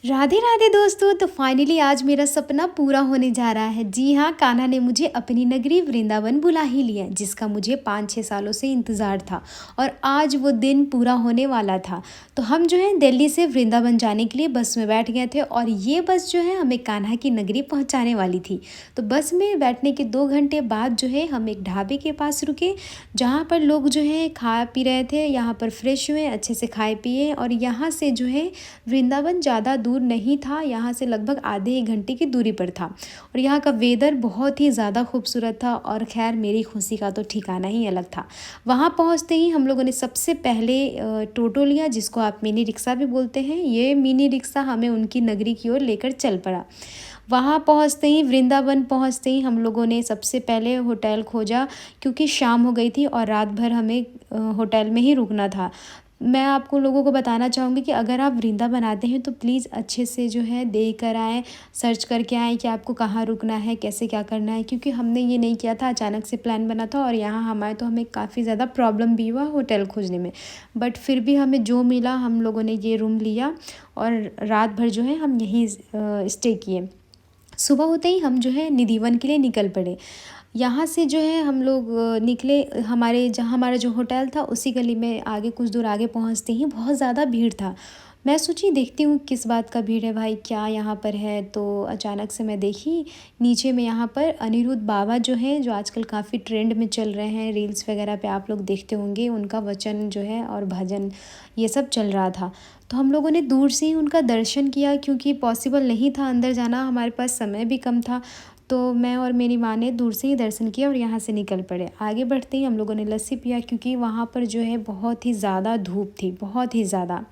राधे राधे दोस्तों। तो फाइनली आज मेरा सपना पूरा होने जा रहा है। जी हाँ, कान्हा ने मुझे अपनी नगरी वृंदावन बुला ही लिया, जिसका मुझे 5-6 सालों से इंतज़ार था और आज वो दिन पूरा होने वाला था। तो हम जो है दिल्ली से वृंदावन जाने के लिए बस में बैठ गए थे और ये बस जो है हमें कान्हा की नगरी पहुँचाने वाली थी। तो बस में बैठने के 2 घंटे बाद जो है हम एक ढाबे के पास रुके, जहाँ पर लोग जो है खा पी रहे थे। यहाँ पर फ्रेश हुए, अच्छे से खाए पिए और यहाँ से जो है वृंदावन ज़्यादा दूर नहीं था, यहाँ से लगभग आधे 1 घंटे की दूरी पर था और यहाँ का वेदर बहुत ही ज़्यादा खूबसूरत था। और खैर मेरी खुशी का तो ठिकाना ही अलग था। वहाँ पहुँचते ही हम लोगों ने सबसे पहले टोटो लिया, जिसको आप मिनी रिक्शा भी बोलते हैं। ये मिनी रिक्शा हमें उनकी नगरी की ओर लेकर चल पड़ा। वहाँ पहुँचते ही, वृंदावन पहुँचते ही हम लोगों ने सबसे पहले होटल खोजा, क्योंकि शाम हो गई थी और रात भर हमें होटल में ही रुकना था। मैं आपको लोगों को बताना चाहूँगी कि अगर आप वृंदावन आते हैं तो प्लीज़ अच्छे से जो है देख कर आएँ, सर्च करके आएँ कि आपको कहाँ रुकना है, कैसे क्या करना है। क्योंकि हमने ये नहीं किया था, अचानक से प्लान बना था और यहाँ हम आए तो हमें काफ़ी ज़्यादा प्रॉब्लम भी हुआ होटल खोजने में। बट फिर भी हमें जो मिला, हम लोगों ने ये रूम लिया और रात भर जो है हम यहीं स्टे किए। सुबह होते ही हम जो है निधिवन के लिए निकल पड़े। यहाँ से जो है हम लोग निकले, हमारे जहाँ हमारा जो होटल था उसी गली में आगे, कुछ दूर आगे पहुँचते ही बहुत ज़्यादा भीड़ था। मैं सोची देखती हूँ किस बात का भीड़ है भाई, क्या यहाँ पर है। तो अचानक से मैं देखी नीचे में, यहाँ पर अनिरुद्ध बाबा जो हैं, जो आजकल काफ़ी ट्रेंड में चल रहे हैं, रील्स वगैरह पे आप लोग देखते होंगे, उनका वचन जो है और भजन ये सब चल रहा था। तो हम लोगों ने दूर से ही उनका दर्शन किया, क्योंकि पॉसिबल नहीं था अंदर जाना, हमारे पास समय भी कम था। तो मैं और मेरी माँ ने दूर से ही दर्शन किया और यहाँ से निकल पड़े। आगे बढ़ते ही हम लोगों ने लस्सी पिया, क्योंकि वहाँ पर जो है बहुत ही ज़्यादा धूप थी, बहुत ही ज़्यादा।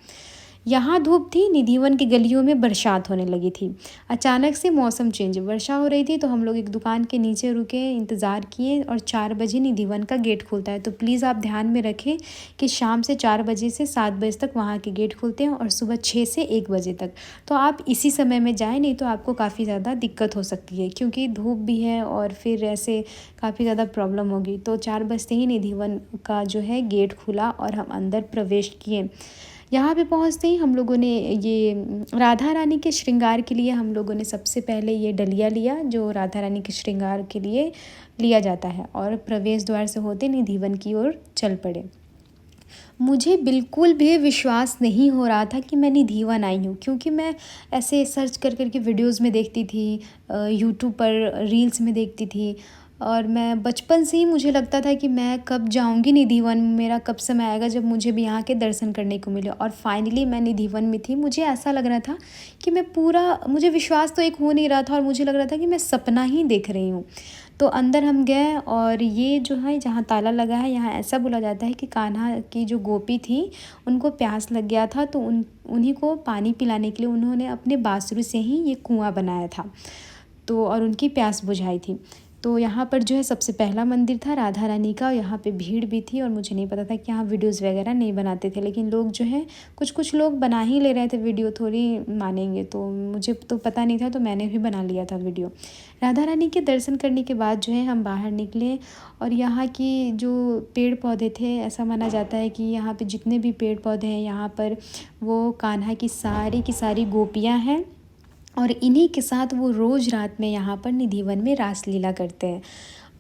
यहाँ धूप थी, निधिवन की गलियों में बरसात होने लगी थी। अचानक से मौसम चेंज, वर्षा हो रही थी। तो हम लोग एक दुकान के नीचे रुके, इंतज़ार किए और 4 बजे निधिवन का गेट खुलता है। तो प्लीज़ आप ध्यान में रखें कि शाम से 4 बजे से 7 बजे तक वहाँ के गेट खुलते हैं और सुबह 6 से 1 बजे तक। तो आप इसी समय में जाएँ, नहीं तो आपको काफ़ी ज़्यादा दिक्कत हो सकती है, क्योंकि धूप भी है और फिर ऐसे काफ़ी ज़्यादा प्रॉब्लम होगी। तो 4 बजते ही निधिवन का जो है गेट खुला और हम अंदर प्रवेश किए। यहाँ पे पहुँचते ही हम लोगों ने ये राधा रानी के श्रृंगार के लिए हम लोगों ने सबसे पहले ये डलिया लिया, जो राधा रानी के श्रृंगार के लिए लिया जाता है, और प्रवेश द्वार से होते निधिवन की ओर चल पड़े। मुझे बिल्कुल भी विश्वास नहीं हो रहा था कि मैं निधिवन आई हूँ, क्योंकि मैं ऐसे सर्च कर कर के वीडियोज़ में देखती थी, यूट्यूब पर रील्स में देखती थी। और मैं बचपन से ही मुझे लगता था कि मैं कब जाऊँगी निधिवन, मेरा कब समय आएगा जब मुझे भी यहाँ के दर्शन करने को मिले। और फाइनली मैं निधिवन में थी। मुझे ऐसा लग रहा था कि मैं पूरा, मुझे विश्वास तो एक हो नहीं रहा था और मुझे लग रहा था कि मैं सपना ही देख रही हूँ। तो अंदर हम गए और ये जो है जहाँ ताला लगा है, यहाँ ऐसा बोला जाता है कि कान्हा की जो गोपी थी, उनको प्यास लग गया था, तो उन्हीं को पानी पिलाने के लिए उन्होंने अपने बांसुरी से ही ये कुआँ बनाया था, तो और उनकी प्यास बुझाई थी। तो यहाँ पर जो है सबसे पहला मंदिर था राधा रानी का। यहाँ पे भीड़ भी थी और मुझे नहीं पता था कि यहाँ वीडियोज़ वगैरह नहीं बनाते थे, लेकिन लोग जो है कुछ कुछ लोग बना ही ले रहे थे वीडियो, थोड़ी मानेंगे। तो मुझे तो पता नहीं था, तो मैंने भी बना लिया था वीडियो। राधा रानी के दर्शन करने के बाद जो है हम बाहर निकले और यहाँ की जो पेड़ पौधे थे, ऐसा माना जाता है कि यहाँ पे जितने भी पेड़ पौधे हैं, यहाँ पर वो कान्हा की सारी गोपियाँ हैं और इन्हीं के साथ वो रोज़ रात में यहाँ पर निधिवन में रासलीला करते हैं।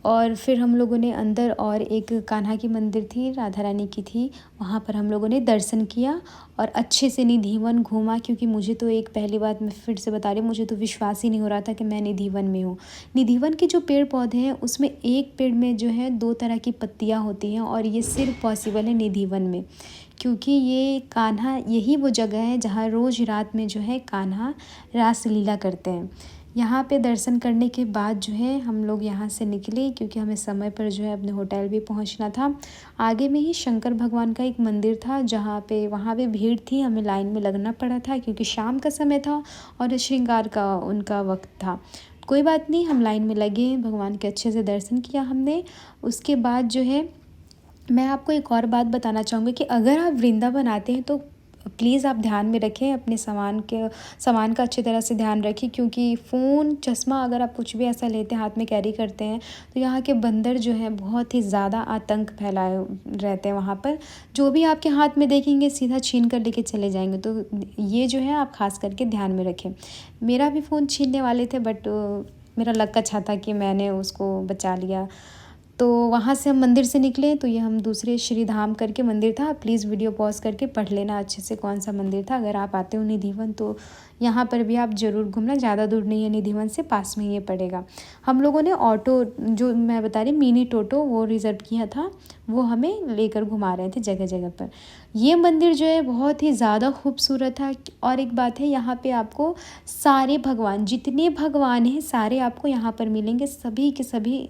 और फिर हम लोगों ने अंदर, और एक कान्हा की मंदिर थी, राधा रानी की थी, वहाँ पर हम लोगों ने दर्शन किया और अच्छे से निधिवन घूमा। क्योंकि मुझे तो, एक पहली बात मैं फिर से बता रही हूँ, मुझे तो विश्वास ही नहीं हो रहा था कि मैं निधिवन में हूँ। निधिवन के जो पेड़ पौधे हैं उसमें एक पेड़ में जो है 2 तरह की पत्तियाँ होती हैं, और ये सिर्फ पॉसिबल है निधिवन में, क्योंकि ये कान्हा, यही वो जगह है जहाँ रोज़ रात में जो है कान्हा रासलीला करते हैं। यहाँ पे दर्शन करने के बाद जो है हम लोग यहाँ से निकले, क्योंकि हमें समय पर जो है अपने होटल भी पहुँचना था। आगे में ही शंकर भगवान का एक मंदिर था, जहाँ पे, वहाँ पे भीड़ थी, हमें लाइन में लगना पड़ा था, क्योंकि शाम का समय था और श्रृंगार का उनका वक्त था। कोई बात नहीं, हम लाइन में लगे, भगवान के अच्छे से दर्शन किया हमने। उसके बाद जो है मैं आपको एक और बात बताना चाहूँगी कि अगर आप वृंदावन आते हैं तो प्लीज़ आप ध्यान में रखें, अपने सामान का अच्छी तरह से ध्यान रखें, क्योंकि फ़ोन, चश्मा अगर आप कुछ भी ऐसा लेते हैं, हाथ में कैरी करते हैं, तो यहाँ के बंदर जो हैं बहुत ही ज़्यादा आतंक फैलाए रहते हैं वहाँ पर। जो भी आपके हाथ में देखेंगे सीधा छीन कर लेके चले जाएंगे। तो ये जो है आप ख़ास करके ध्यान में रखें। मेरा भी फ़ोन छीनने वाले थे, बट मेरा लक अच्छा था कि मैंने उसको बचा लिया। तो वहाँ से हम मंदिर से निकले, तो ये हम दूसरे श्री धाम करके मंदिर था। प्लीज़ वीडियो पॉज़ करके पढ़ लेना अच्छे से कौन सा मंदिर था। अगर आप आते हो निधिवन तो यहाँ पर भी आप ज़रूर घूमना, ज़्यादा दूर नहीं है, निधिवन से पास में ये पड़ेगा। हम लोगों ने ऑटो, जो मैं बता रही मिनी टोटो, वो रिज़र्व किया था, वो हमें लेकर घुमा रहे थे जगह जगह पर। ये मंदिर जो है बहुत ही ज़्यादा खूबसूरत है। और एक बात है, यहाँ पे आपको सारे भगवान, जितने भगवान हैं सारे आपको यहाँ पर मिलेंगे। सभी के सभी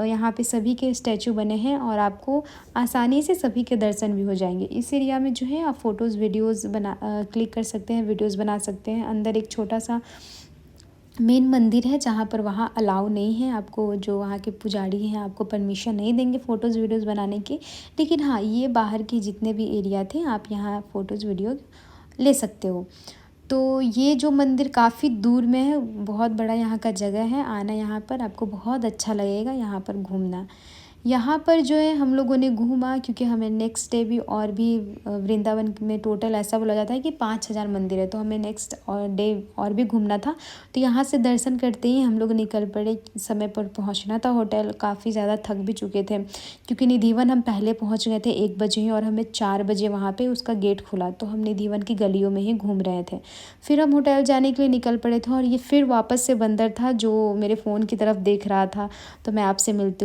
यहाँ पे सभी के स्टैचू बने हैं और आपको आसानी से सभी के दर्शन भी हो जाएंगे। इस एरिया में जो है आप फ़ोटोज़ वीडियोज़ क्लिक कर सकते हैं, वीडियोज़ बना सकते हैं। अंदर एक छोटा सा मेन मंदिर है जहाँ पर वहाँ अलाउ नहीं है आपको, जो वहाँ के पुजारी हैं आपको परमिशन नहीं देंगे फ़ोटोज़ वीडियोज़ बनाने की। लेकिन हाँ, ये बाहर की जितने भी एरिया थे आप यहाँ फ़ोटोज़ वीडियो ले सकते हो। तो ये जो मंदिर काफ़ी दूर में है, बहुत बड़ा यहाँ का जगह है। आना यहाँ पर आपको बहुत अच्छा लगेगा, यहाँ पर घूमना। यहाँ पर जो है हम लोगों ने घूमा, क्योंकि हमें नेक्स्ट डे भी और भी वृंदावन में टोटल ऐसा बोला जाता है कि 5000 मंदिर है, तो हमें नेक्स्ट और डे और भी घूमना था। तो यहाँ से दर्शन करते ही हम लोग निकल पड़े। समय पर पहुँचना था होटल, काफ़ी ज़्यादा थक भी चुके थे, क्योंकि निधिवन हम पहले पहुँच गए थे 1 बजे ही, और हमें 4 बजे वहाँ पर उसका गेट खुला। तो हम निधिवन की गलियों में ही घूम रहे थे। फिर हम होटल जाने के लिए निकल पड़े थे, और ये फिर वापस से बंदर था जो मेरे फ़ोन की तरफ देख रहा था। तो मैं आपसे मिलती हूँ।